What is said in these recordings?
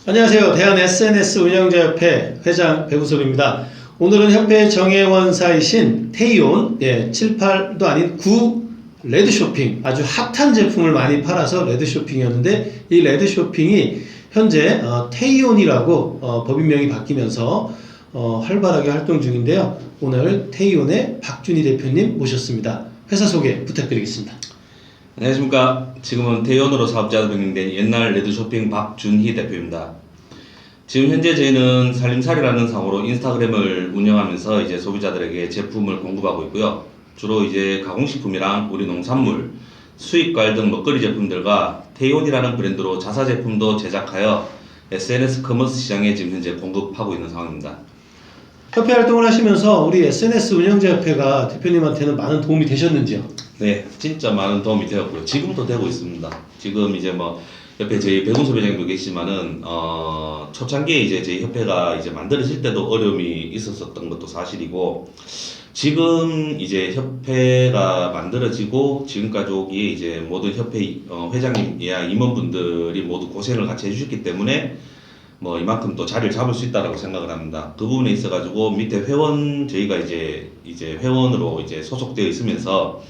안녕하세요. 대한 SNS 운영자협회 회장 배구섭입니다. 오늘은 협회 정회원사이신 테이온 7, 8도 아닌 9 레드쇼핑, 아주 핫한 제품을 많이 팔아서 레드쇼핑이었는데 이 레드쇼핑이 현재 테이온이라고 법인명이 바뀌면서 활발하게 활동 중인데요. 오늘 테이온의 박준희 대표님 모셨습니다. 회사 소개 부탁드리겠습니다. 안녕하십니까. 지금은 테이온으로 사업자로 변경된 옛날 레드쇼핑 박준희 대표입니다. 지금 현재 저희는 살림살이라는 상호로 인스타그램을 운영하면서 이제 소비자들에게 제품을 공급하고 있고요. 주로 이제 가공식품이랑 우리 농산물, 수입과일 등 먹거리 제품들과 테이온이라는 브랜드로 자사 제품도 제작하여 SNS 커머스 시장에 지금 현재 공급하고 있는 상황입니다. 협회 활동을 하시면서 우리 SNS 운영자협회가 대표님한테는 많은 도움이 되셨는지요? 네, 진짜 많은 도움이 되었고요. 지금도 되고 있습니다. 지금 이제 뭐 옆에 저희 백운섭 회장님도 계시지만은 초창기에 이제 저희 협회가 이제 만들어질 때도 어려움이 있었던 것도 사실이고, 지금 이제 협회가 만들어지고 지금까지 오기에 이제 모든 협회 회장님이야 임원분들이 모두 고생을 같이 해주셨기 때문에 뭐 이만큼 또 자리를 잡을 수 있다라고 생각을 합니다. 그 부분에 있어가지고 밑에 회원 저희가 이제 회원으로 이제 소속되어 있으면서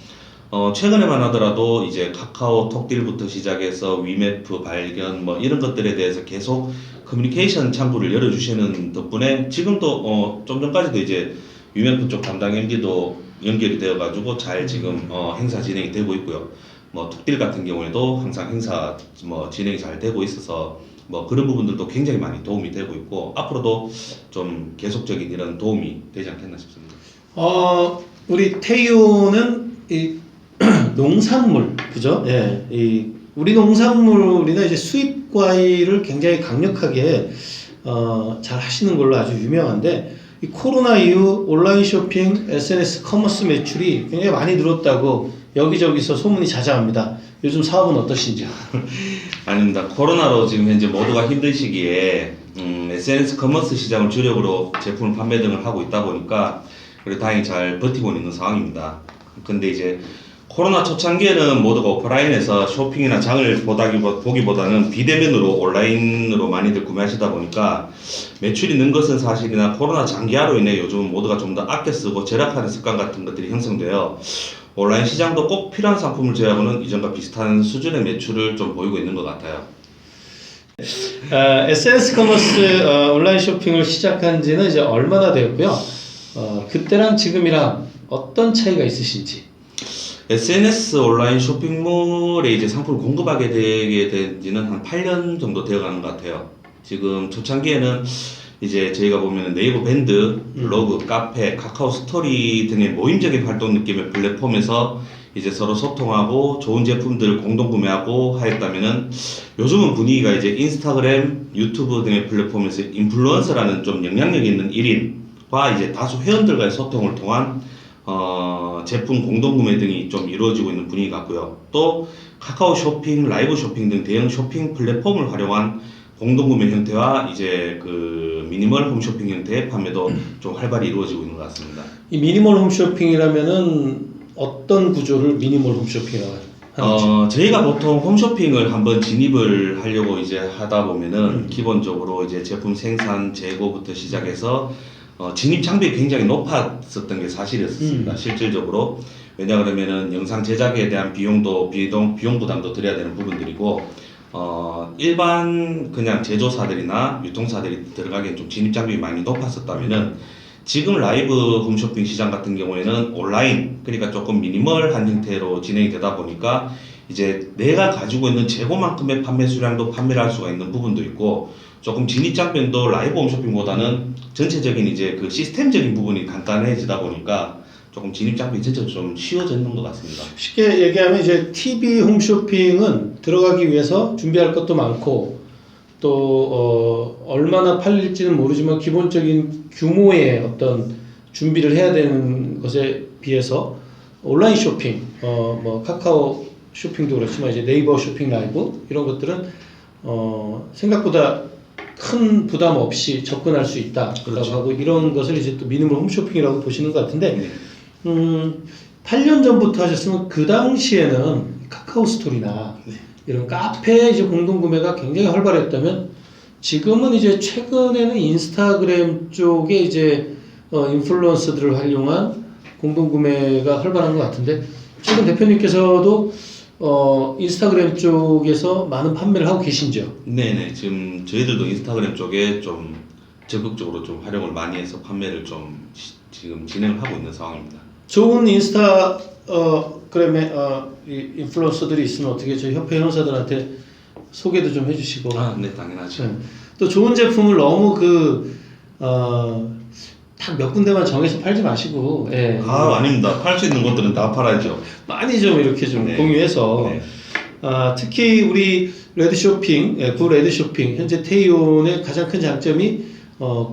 최근에만 하더라도 이제 카카오톡딜부터 시작해서 위메프 발견 뭐 이런 것들에 대해서 계속 커뮤니케이션 창구를 열어주시는 덕분에 지금도 좀 전까지도 이제 위메프 쪽 담당 MD도 연결이 되어가지고 잘 지금 행사 진행이 되고 있고요. 뭐 톡딜 같은 경우에도 항상 행사 뭐 진행이 잘 되고 있어서 뭐 그런 부분들도 굉장히 많이 도움이 되고 있고 앞으로도 좀 계속적인 이런 도움이 되지 않겠나 싶습니다. 우리 테이온은 이 농산물, 그죠? 예, 우리 농산물이나 이제 수입 과일을 굉장히 강력하게 잘 하시는 걸로 아주 유명한데, 이 코로나 이후 온라인 쇼핑, SNS 커머스 매출이 굉장히 많이 늘었다고 여기저기서 소문이 자자합니다. 요즘 사업은 어떠신지요? 아닙니다. 코로나로 지금 현재 모두가 힘든 시기에 SNS 커머스 시장을 주력으로 제품 판매 등을 하고 있다 보니까 그래도 다행히 잘 버티고 있는 상황입니다. 근데 이제 코로나 초창기에는 모두가 오프라인에서 쇼핑이나 장을 보기보다는 비대면으로 온라인으로 많이들 구매하시다 보니까 매출이 는 것은 사실이나 코로나 장기화로 인해 요즘 모두가 좀 더 아껴 쓰고 절약하는 습관 같은 것들이 형성되어 온라인 시장도 꼭 필요한 상품을 제외하고는 이전과 비슷한 수준의 매출을 좀 보이고 있는 것 같아요. SNS 커머스 온라인 쇼핑을 시작한 지는 이제 얼마나 되었고요? 그때랑 지금이랑 어떤 차이가 있으신지? SNS 온라인 쇼핑몰에 이제 상품을 공급하게 되게 된 지는 한 8년 정도 되어 가는 것 같아요. 지금 초창기에는 이제 저희가 보면 네이버 밴드, 블로그, 카페, 카카오 스토리 등의 모임적인 활동 느낌의 플랫폼에서 이제 서로 소통하고 좋은 제품들을 공동 구매하고 하였다면은 요즘은 분위기가 이제 인스타그램, 유튜브 등의 플랫폼에서 인플루언서라는 좀 영향력 있는 1인과 이제 다수 회원들과의 소통을 통한 제품 공동구매 등이 좀 이루어지고 있는 분위기 같고요. 또 카카오 쇼핑, 라이브 쇼핑 등 대형 쇼핑 플랫폼을 활용한 공동구매 형태와 이제 그 미니멀 홈쇼핑 형태의 판매도 좀 활발히 이루어지고 있는 것 같습니다. 이 미니멀 홈쇼핑이라면은 어떤 구조를 미니멀 홈쇼핑이라고 하는지? 저희가 보통 홈쇼핑을 한번 진입을 하려고 이제 하다 보면은 기본적으로 이제 제품 생산, 재고부터 시작해서 진입 장벽이 굉장히 높았었던 게 사실이었습니다. 실질적으로. 왜냐 그러면은 영상 제작에 대한 비용 부담도 드려야 되는 부분들이고, 일반 그냥 제조사들이나 유통사들이 들어가기엔 좀 진입 장벽이 많이 높았었다면은 지금 라이브 홈쇼핑 시장 같은 경우에는 온라인, 그러니까 조금 미니멀한 형태로 진행이 되다 보니까 이제 내가 가지고 있는 재고만큼의 판매 수량도 판매를 할 수가 있는 부분도 있고, 조금 진입 장벽도 라이브 홈쇼핑보다는 전체적인 이제 그 시스템적인 부분이 간단해지다 보니까 조금 진입 장벽이 진짜 좀 쉬워지는 것 같습니다. 쉽게 얘기하면 이제 TV 홈쇼핑은 들어가기 위해서 준비할 것도 많고 또 얼마나 팔릴지는 모르지만 기본적인 규모의 어떤 준비를 해야 되는 것에 비해서 온라인 쇼핑, 뭐 카카오 쇼핑도 그렇지만 이제 네이버 쇼핑 라이브 이런 것들은 생각보다 큰 부담 없이 접근할 수 있다라고 그렇죠. 하고, 이런 것을 이제 또 미니멀 홈쇼핑이라고 보시는 것 같은데, 8년 전부터 하셨으면 그 당시에는 카카오 스토리나 이런 카페 이제 공동 구매가 굉장히 활발했다면 지금은 이제 최근에는 인스타그램 쪽에 이제 인플루언서들을 활용한 공동구매가 활발한 것 같은데 최근 대표님께서도 인스타그램 쪽에서 많은 판매를 하고 계신지요? 네네. 지금 저희들도 인스타그램 쪽에 좀 적극적으로 좀 활용을 많이 해서 판매를 좀 지금 진행을 하고 있는 상황입니다. 좋은 인스타그램에 이 인플루언서들이 있으면 어떻게 저희 협회 회원사들한테 소개도 좀 해주시고 네, 당연하죠. 네. 또 좋은 제품을 너무 딱 몇 군데만 정해서 팔지 마시고 예. 아닙니다. 팔 수 있는 것들은 다 팔아야죠. 많이 좀 이렇게 좀 네. 공유해서 네. 특히 우리 레드쇼핑, 구 레드쇼핑 현재 테이온의 가장 큰 장점이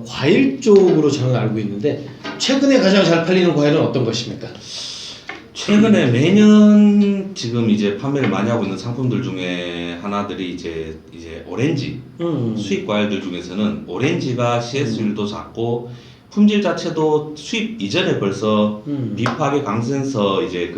과일 쪽으로 저는 알고 있는데 최근에 가장 잘 팔리는 과일은 어떤 것입니까? 최근에 매년 지금 이제 판매를 많이 하고 있는 상품들 중에 하나들이 이제 오렌지 수입 과일들 중에서는 오렌지가 CS율도 작고 품질 자체도 수입 이전에 벌써 비파괴 강센서 이제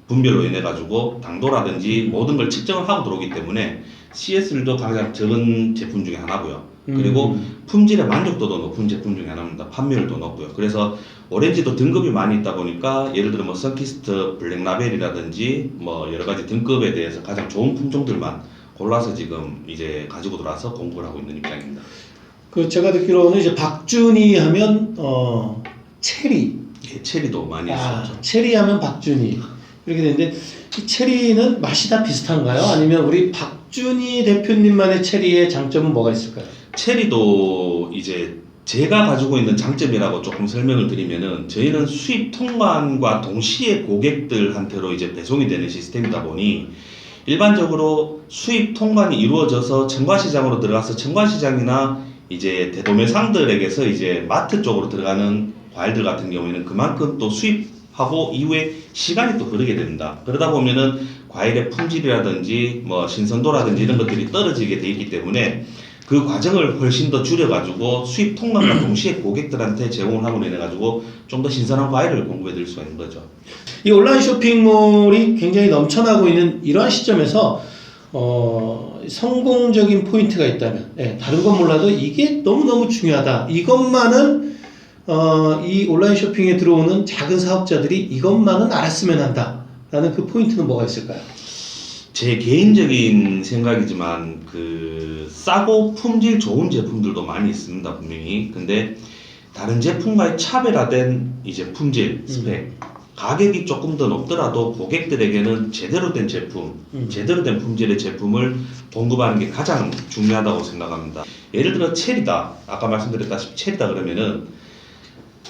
분별로 인해 가지고 당도라든지 모든 걸 측정을 하고 들어오기 때문에 CS율도 가장 적은 제품 중에 하나고요. 그리고 품질의 만족도도 높은 제품 중에 하나입니다. 판매율도 높고요. 그래서 오렌지도 등급이 많이 있다 보니까 예를 들어 뭐 선키스트 블랙라벨이라든지 뭐 여러 가지 등급에 대해서 가장 좋은 품종들만 골라서 지금 이제 가지고 들어와서 공부를 하고 있는 입장입니다. 제가 듣기로는 이제 박준희 하면 체리. 예, 체리도 많이 있었죠. 체리 하면 박준희 이렇게 되는데 이 체리는 맛이 다 비슷한가요? 아니면 우리 박준희 대표님만의 체리의 장점은 뭐가 있을까요? 체리도 이제 제가 가지고 있는 장점이라고 조금 설명을 드리면은 저희는 수입 통관과 동시에 고객들한테로 이제 배송이 되는 시스템이다 보니 일반적으로 수입 통관이 이루어져서 청과시장으로 들어가서 청과시장이나 이제 대도매상들에게서 이제 마트 쪽으로 들어가는 과일들 같은 경우에는 그만큼 또 수입하고 이후에 시간이 또 흐르게 됩니다. 그러다 보면은 과일의 품질이라든지 뭐 신선도라든지 이런 것들이 떨어지게 돼 있기 때문에 그 과정을 훨씬 더 줄여가지고 수입 통관과 동시에 고객들한테 제공을 함으로 인해가지고 좀 더 신선한 과일을 공급해 드릴 수가 있는 거죠. 이 온라인 쇼핑몰이 굉장히 넘쳐나고 있는 이러한 시점에서 성공적인 포인트가 있다면 다른 건 몰라도 이게 너무너무 중요하다. 이것만은 이 온라인 쇼핑에 들어오는 작은 사업자들이 이것만은 알았으면 한다. 라는 그 포인트는 뭐가 있을까요? 제 개인적인 생각이지만 싸고 품질 좋은 제품들도 많이 있습니다, 분명히. 근데 다른 제품과의 차별화된 이제 품질, 스펙, 가격이 조금 더 높더라도 고객들에게는 제대로 된 제품, 제대로 된 품질의 제품을 공급하는 게 가장 중요하다고 생각합니다. 예를 들어 체리다, 아까 말씀드렸다시피 체리다 그러면은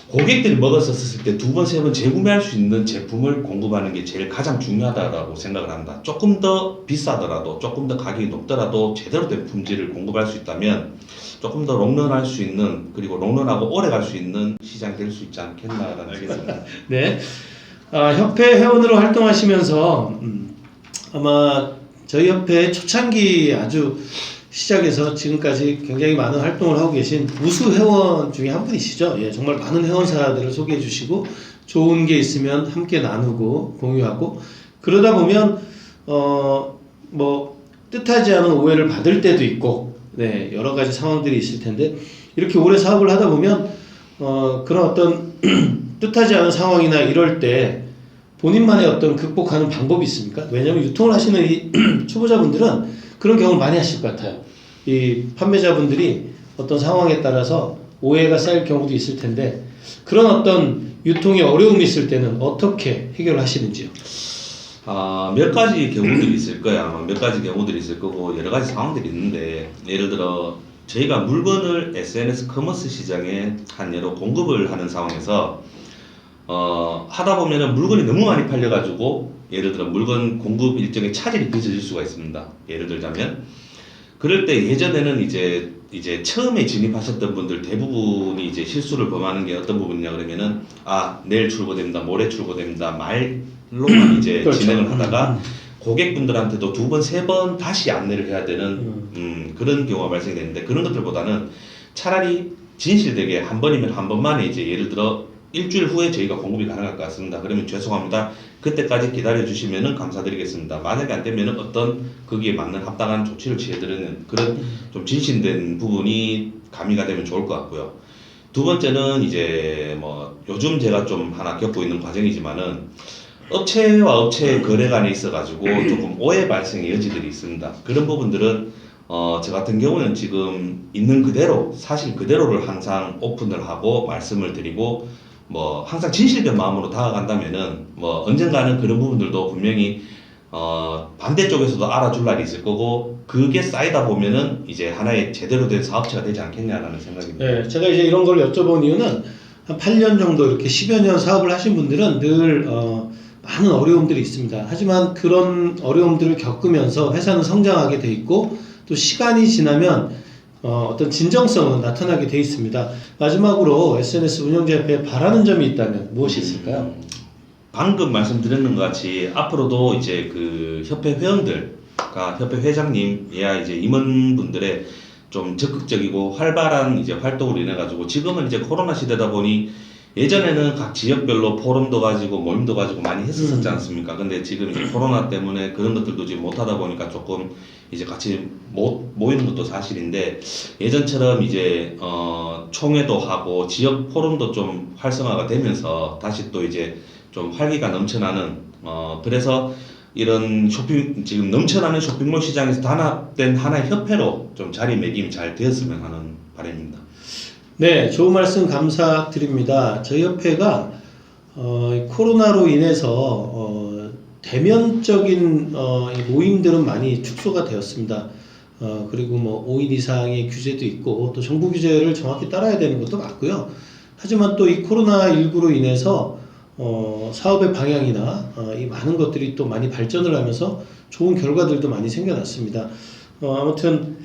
고객들이 먹었었을 때 두 번, 세 번 재구매할 수 있는 제품을 공급하는 게 제일 가장 중요하다고 생각을 합니다. 조금 더 비싸더라도, 조금 더 가격이 높더라도 제대로 된 품질을 공급할 수 있다면 조금 더 롱런할 수 있는, 그리고 롱런하고 오래 갈 수 있는 시장이 될 수 있지 않겠나라는 생각입니다. 네. 협회 회원으로 활동하시면서 아마 저희 협회 초창기 아주 시작해서 지금까지 굉장히 많은 활동을 하고 계신 우수 회원 중에 한 분이시죠. 예, 정말 많은 회원사들을 소개해 주시고 좋은 게 있으면 함께 나누고 공유하고 그러다 보면 뭐 뜻하지 않은 오해를 받을 때도 있고 네, 여러 가지 상황들이 있을 텐데 이렇게 오래 사업을 하다 보면 그런 어떤 뜻하지 않은 상황이나 이럴 때 본인만의 어떤 극복하는 방법이 있습니까? 왜냐하면 유통을 하시는 이 초보자분들은 그런 경험을 많이 하실 것 같아요. 이 판매자분들이 어떤 상황에 따라서 오해가 쌓일 경우도 있을 텐데 그런 어떤 유통에 어려움이 있을 때는 어떻게 해결하시는지요? 몇 가지 경우들이 있을 거야. 아마 몇 가지 경우들이 있을 거고 여러 가지 상황들이 있는데 예를 들어 저희가 물건을 SNS 커머스 시장에 한 예로 공급을 하는 상황에서 하다 보면은 물건이 너무 많이 팔려가지고 예를 들어 물건 공급 일정에 차질이 빚어질 수가 있습니다. 예를 들자면 그럴 때 예전에는 이제 처음에 진입하셨던 분들 대부분이 이제 실수를 범하는 게 어떤 부분이냐 그러면은 내일 출고됩니다, 모레 출고됩니다 말로만 이제 그렇죠. 진행을 하다가 고객분들한테도 두 번, 세 번 다시 안내를 해야 되는 그런 경우가 발생되는데 그런 것들보다는 차라리 진실되게 한 번이면 한 번만에 이제 예를 들어 일주일 후에 저희가 공급이 가능할 것 같습니다. 그러면 죄송합니다. 그때까지 기다려 주시면은 감사드리겠습니다. 만약에 안 되면은 어떤 거기에 맞는 합당한 조치를 취해드리는 그런 좀 진신된 부분이 가미가 되면 좋을 것 같고요. 두 번째는 이제 뭐 요즘 제가 좀 하나 겪고 있는 과정이지만은 업체와 업체 거래 간에 있어가지고 조금 오해 발생의 여지들이 있습니다. 그런 부분들은 저 같은 경우는 지금 있는 그대로 사실 그대로를 항상 오픈을 하고 말씀을 드리고 뭐 항상 진실된 마음으로 다가간다면은 뭐 언젠가는 그런 부분들도 분명히 반대쪽에서도 알아줄 날이 있을 거고 그게 쌓이다 보면은 이제 하나의 제대로 된 사업체가 되지 않겠냐라는 생각입니다. 네, 제가 이제 이런 걸 여쭤본 이유는 한 8년 정도 이렇게 10여 년 사업을 하신 분들은 늘 많은 어려움들이 있습니다. 하지만 그런 어려움들을 겪으면서 회사는 성장하게 돼 있고 또 시간이 지나면 어떤 진정성은 나타나게 돼 있습니다. 마지막으로 SNS 운영자협회에 바라는 점이 있다면 무엇이 있을까요? 방금 말씀드렸는 것 같이 앞으로도 이제 그 협회 회원들과 협회 회장님, 예야 이제 임원분들의 좀 적극적이고 활발한 이제 활동으로 인해 가지고 지금은 이제 코로나 시대다 보니 예전에는 각 지역별로 포럼도 가지고 모임도 가지고 많이 했었지 않습니까? 근데 지금 이제 코로나 때문에 그런 것들도 지금 못 하다 보니까 조금 이제 같이 못 모이는 것도 사실인데 예전처럼 이제 총회도 하고 지역 포럼도 좀 활성화가 되면서 다시 또 이제 좀 활기가 넘쳐나는 그래서 이런 쇼핑 지금 넘쳐나는 쇼핑몰 시장에서 단합된 하나의 협회로 좀 자리매김이 잘 되었으면 하는 바람입니다. 네, 좋은 말씀 감사드립니다. 저희 협회가 코로나로 인해서 대면적인 이 모임들은 많이 축소가 되었습니다. 그리고 뭐 5인 이상의 규제도 있고 또 정부 규제를 정확히 따라야 되는 것도 맞고요. 하지만 또 이 코로나19로 인해서 사업의 방향이나 이 많은 것들이 또 많이 발전을 하면서 좋은 결과들도 많이 생겨났습니다. 아무튼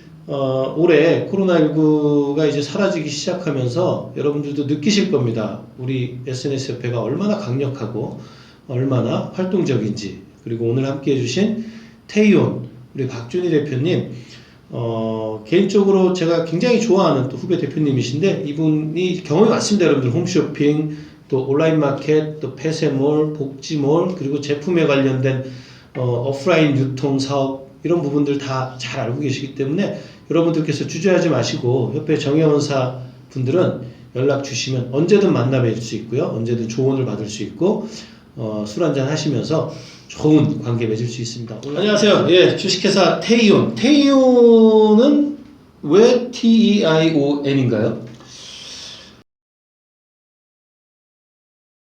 올해 코로나19가 이제 사라지기 시작하면서 여러분들도 느끼실 겁니다. 우리 SNS 협회가 얼마나 강력하고 얼마나 활동적인지. 그리고 오늘 함께 해주신 테이온 우리 박준희 대표님 개인적으로 제가 굉장히 좋아하는 또 후배 대표님이신데 이분이 경험이 많습니다. 여러분들 홈쇼핑 또 온라인 마켓 또 폐쇄몰 복지몰 그리고 제품에 관련된 오프라인 유통 사업 이런 부분들 다 잘 알고 계시기 때문에 여러분들께서 주저하지 마시고 협회 정회원사 분들은 연락 주시면 언제든 만나 뵐 수 있고요. 언제든 조언을 받을 수 있고 술 한잔 하시면서 좋은 관계 맺을 수 있습니다. 안녕하세요. 예, 주식회사 테이온. 테이온은 왜 TEION인가요?